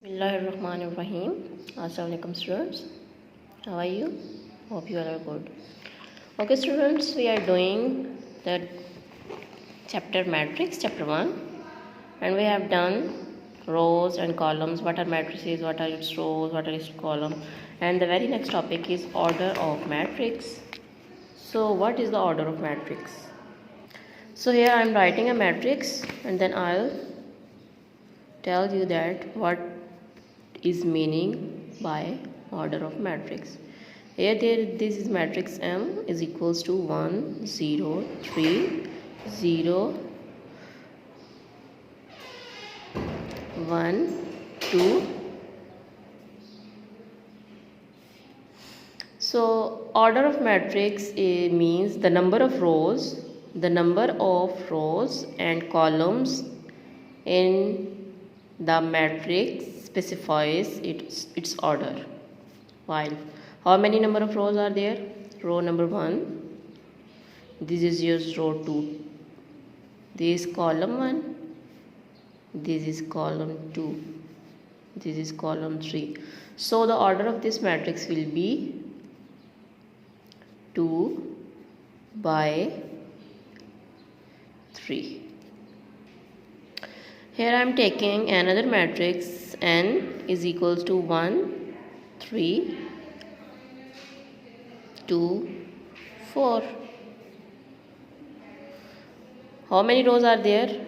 Bismillahirrahmanirrahim. Assalamualaikum students. How are you? Hope you all are good. Okay students, we are doing the chapter matrix, chapter 1, and we have done rows and columns, what are matrices, what are its rows, what are its column, and the very next topic is order of matrix. So what is the order of matrix? So here I am writing a matrix and then I'll tell you that what is meaning by order of matrix. Here this is matrix M is equals to 1 0 3 0 1 2. So order of matrix means the number of rows and columns in the matrix specifies its order. While how many number of rows are there? Row number 1, this is your row 2, this is column 1, this is column 2, this is column 3. So the order of this matrix will be 2 by 3. Here I am taking another matrix N is equals to 1 3 2 4. How many rows are there?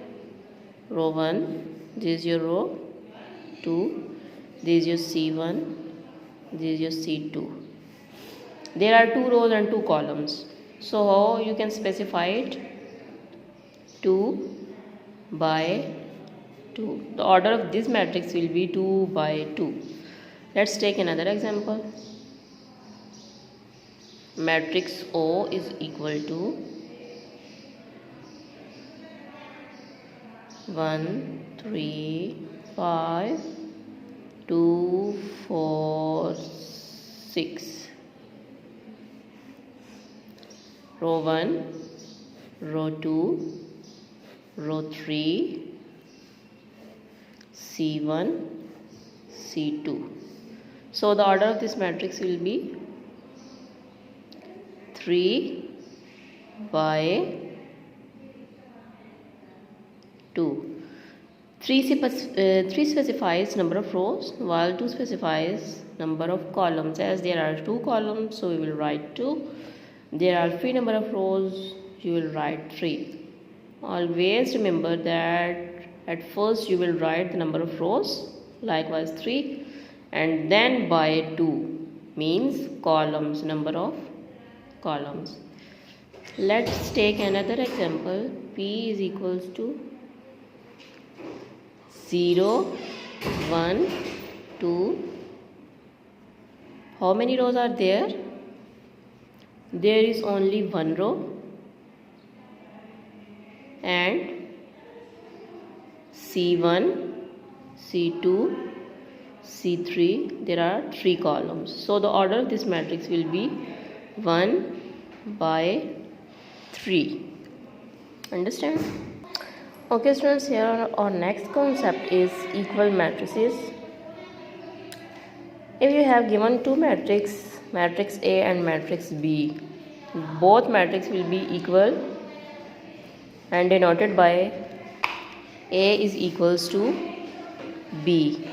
Row 1, this is your row 2, this is your C1, this is your C2. There are 2 rows and 2 columns. So how you can specify it? 2 by 2. The order of this matrix will be 2 by 2. Let's take another example. Matrix O is equal to 1 3 5 2 4 6. Row 1, row 2, row 3, C1, C2. So the order of this matrix will be 3 by 2. 3 specifies number of rows, while 2 specifies number of columns. As there are 2 columns, so we will write 2. There are 3 number of rows, you will write 3. Always remember that at first you will write the number of rows, likewise 3, and then by 2 means columns, number of columns. Let's take another example. P is equals to 0 1 2. How many rows are there? There is only 1 row and C1, C2, C3, there are 3 columns. So the order of this matrix will be 1 by 3. Understand? Okay students, here our next concept is equal matrices. If you have given 2 matrices, matrix A and matrix B, both matrix will be equal and denoted by A is equals to B.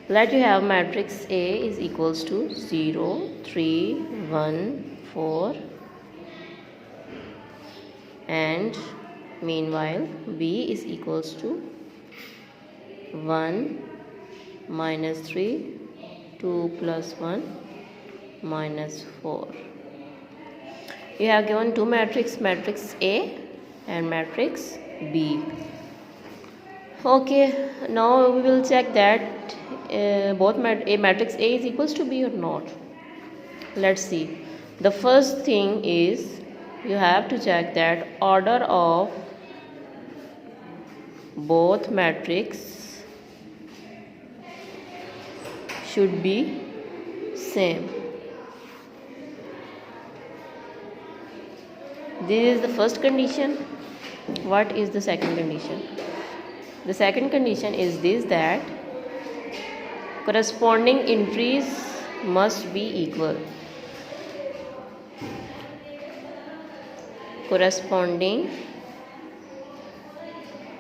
Let you have matrix A is equals to 0 3 1 4, and meanwhile B is equals to 1 minus 3 2 plus 1 minus 4. You have given 2 matrix, matrix A and matrix B. Okay, now we will check that matrix A is equals to B or not. Let's see. The first thing is you have to check that order of both matrix should be same. This is the first condition. What is the second condition? The second condition is this, that corresponding entries must be equal. Corresponding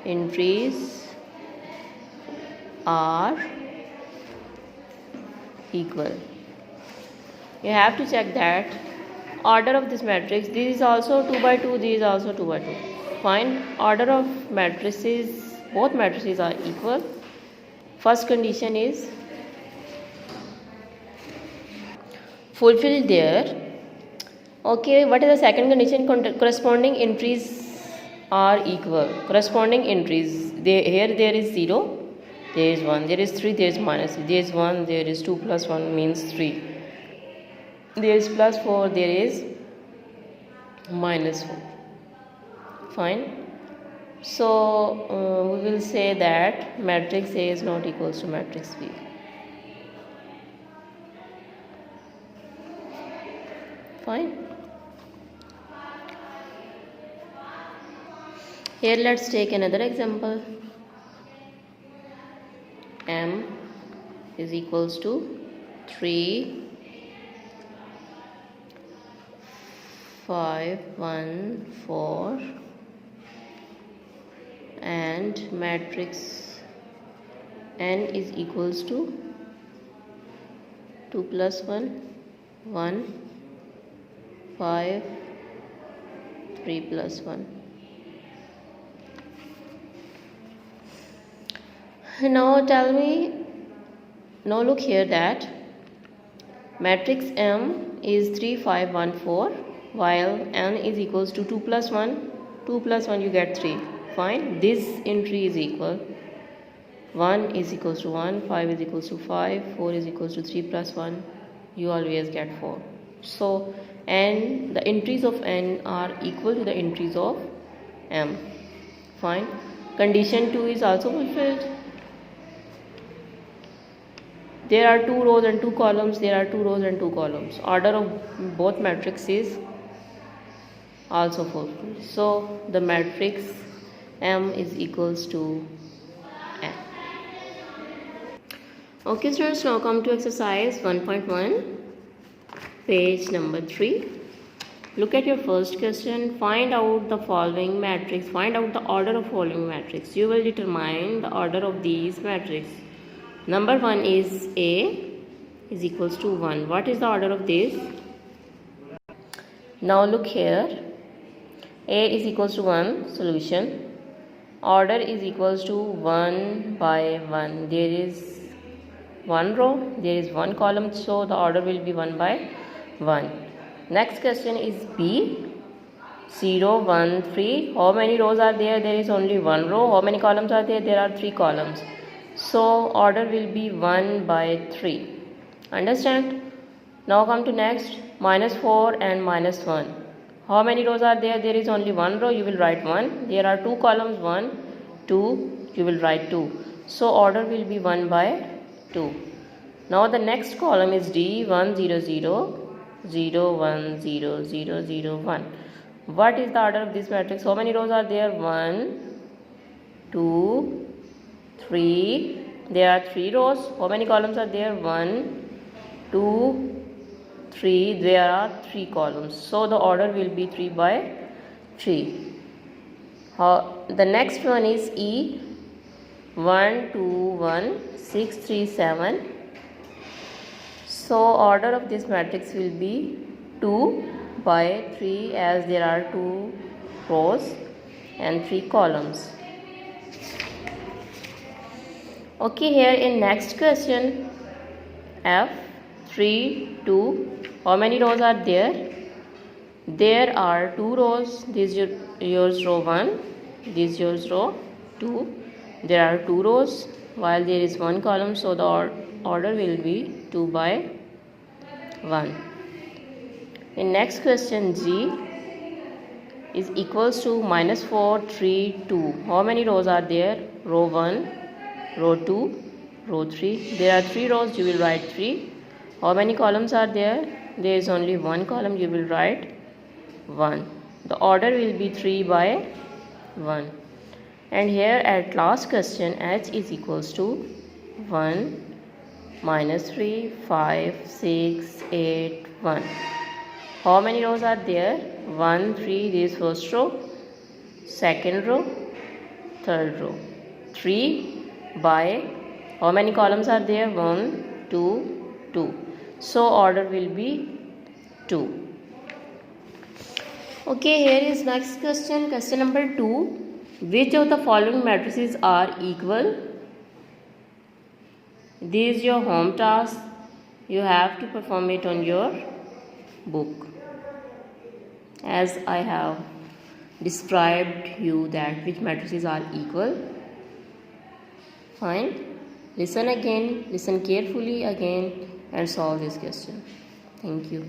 entries are equal. You have to check that order of this matrix. This is also 2 by 2, this is also 2 by 2. Find order of matrices, both matrices are equal. First condition is fulfilled there. Okay, what is the second condition? Corresponding entries are equal. Corresponding entries, here there is 0, there is 1, there is 3, there is minus 3, there is 1, there is 2 plus 1 means 3. There is plus 4, there is minus 4. Fine. So we will say that matrix A is not equals to matrix B. Fine. Here let's take another example. M is equals to 3, 5, 1, 4 and matrix N is equals to 2 plus 1, 1, 5, 3 plus 1. Now tell me, now look here that matrix M is 3, 5, 1, 4 while N is equals to 2 plus 1, 2 plus 1 you get 3. Fine, this entry is equal. 1 is equals to 1, 5 is equals to 5, 4 is equals to 3 plus 1, you always get 4. So N, the entries of N are equal to the entries of M. Fine. Condition 2 is also fulfilled. There are 2 rows and 2 columns, there are 2 rows and 2 columns. Order of both matrices also fulfilled. So the matrix M is equals to N. Okay students, now come to exercise 1.1, page number 3. Look at your first question. Find out the following matrix. Find out the order of following matrix. You will determine the order of these matrix. Number 1 is A is equals to 1. What is the order of this? Now look here. A is equals to 1, solution. Order is equals to 1 by 1. There is 1 row, there is 1 column, so the order will be 1 by 1. Next question is B. 0, 1, 3. How many rows are there? There is only 1 row. How many columns are there? There are 3 columns. So order will be 1 by 3. Understand? Now come to next. Minus 4 and minus 1. How many rows are there? There is only 1 row. You will write 1. There are 2 columns. 1, 2. You will write 2. So order will be 1 by 2. Now the next column is D. 1, 0, 0, 0, 1, 0, 0, 0, 1. What is the order of this matrix? How many rows are there? 1, 2, 3. There are 3 rows. How many columns are there? 1, 2, 3. There are 3 columns. So the order will be 3 by 3. The next one is E. 1, 2, 1, 6, 3, 7. So order of this matrix will be 2 by 3 as there are 2 rows and 3 columns. Okay, here in next question, F 3, 2. How many rows are there? There are 2 rows. This is yours row 1. This is yours row 2. There are 2 rows while there is 1 column. So the order will be 2 by 1. In next question, G is equals to minus 4, 3, 2. How many rows are there? Row 1, row 2, row 3. There are 3 rows. You will write 3. How many columns are there? There is only 1 column. You will write 1. The order will be 3 by 1. And here at last question, h is equals to 1, -3, 5, 6, 8, 1. How many rows are there? 1, 3, this first row, second row, third row. 3 by how many columns are there? 1, 2, 2. So order will be 2. Okay, here is next question. Question number 2. Which of the following matrices are equal? This is your home task. You have to perform it on your book. As I have described you that which matrices are equal. Fine. Listen again. Listen carefully again and solve this question. Thank you.